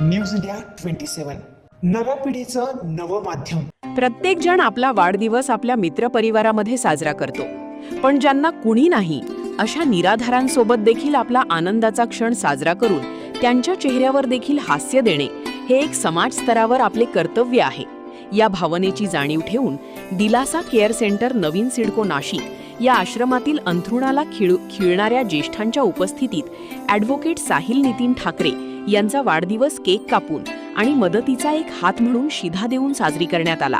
News India 27 नव्या पिढीचं नवं माध्यम। प्रत्येक जण आपला वाढदिवस आपल्या मित्रपरिवारामध्ये साजरा करतो, पण ज्यांना कुणी नाही अशा निराधारांसोबत देखील आपला आनंदाचा क्षण साजरा करून त्यांच्या चेहऱ्यावर देखील हास्य देणे हे एक समाज स्तरावर आपले कर्तव्य आहे। या भावनेची जाणीव ठेवून दिलासा केअर सेंटर नवीन सिडको नाशिक या आश्रमातील अंथरुणाला खिळणाऱ्या ज्येष्ठांच्या उपस्थितीत ॲडव्होकेट साहिल नितीन ठाकरे यांचा वाढदिवस केक कापून आणि मदतीचा एक हात म्हणून शिधा देऊन साजरी करण्यात आला।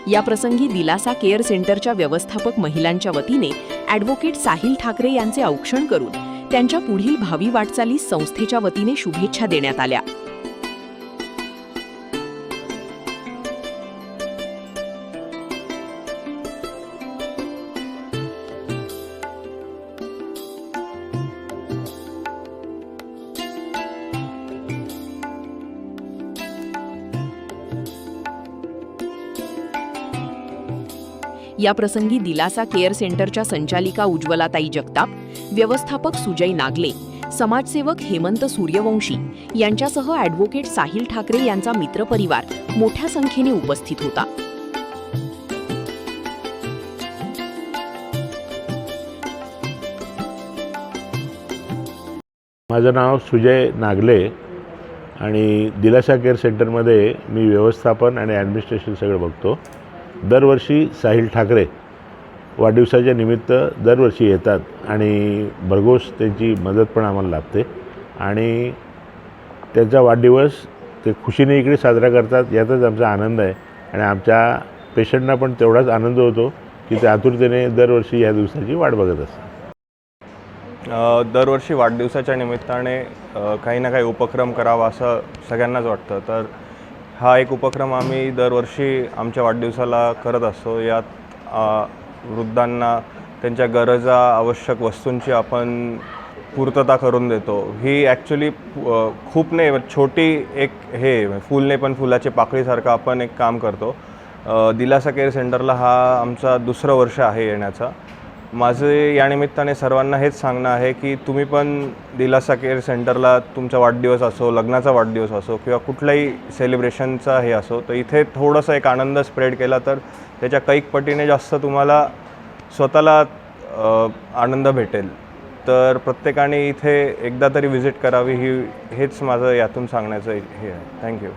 या प्रसंगी दिलासा केअर सेंटरच्या व्यवस्थापक महिलांच्या वतीने ॲडव्होकेट साहिल ठाकरे यांचे औक्षण करून त्यांच्या पुढील भावी वाटचालीस संस्थेच्या वतीने शुभेच्छा देण्यात आल्या। या प्रसंगी दिलासा केअर सेंटरच्या संचालिका उज्ज्वलाताई जगताप, व्यवस्थापक सुजय नागले, समाजसेवक हेमंत सूर्यवंशी यांच्यासह ॲडव्होकेट साहिल ठाकरे यांचा मित्रपरिवार मोठ्या संख्येने उपस्थित होता। माझं नाव सुजय नागले आणि दिलासा केअर सेंटरमध्ये मी व्यवस्थापन आणि ॲडमिनिस्ट्रेशन सगळं बघतो। दरवर्षी साहिल ठाकरे वाढदिवसाच्या निमित्त दरवर्षी येतात आणि भरघोस त्यांची मदत पण आम्हाला लाभते आणि त्यांचा वाढदिवस ते खुशीने इकडे साजरा करतात, यातच आमचा आनंद आहे आणि आमच्या पेशंटना पण तेवढाच आनंद होतो की ते आतुरतेने दरवर्षी या दिवसाची वाट बघत असतात। दरवर्षी वाढदिवसाच्या निमित्ताने काही ना काही उपक्रम करावा असं सगळ्यांनाच वाटतं, तर हा एक उपक्रम आम्ही दरवर्षी आमच्या वाढदिवसाला करत असतो। यात वृद्धांना त्यांच्या गरजा आवश्यक वस्तूंची आपण पूर्तता करून देतो। ही ॲक्च्युली खूप नाही, छोटी एक हे फूल नाही पण फुलाची पाकळीसारखं आपण एक काम करतो। दिलासा केअर सेंटरला हा आमचा दुसरं वर्ष आहे येण्याचा। माझे या निमित्ताने सर्वांना हेच सांगणं आहे की तुम्ही पण दिलासा केअर सेंटरला तुमचा वाढदिवस असो, लग्नाचा वाढदिवस असो किंवा कुठल्याही सेलिब्रेशनचा हे असो, तर इथे थोडंसं एक आनंद स्प्रेड केला तर त्याच्या कैक पटीने जास्त तुम्हाला स्वतःला आनंद भेटेल। तर प्रत्येकाने इथे एकदा तरी व्हिजिट करावी, हेच माझं यातून सांगण्याचं हे आहे। थँक्यू।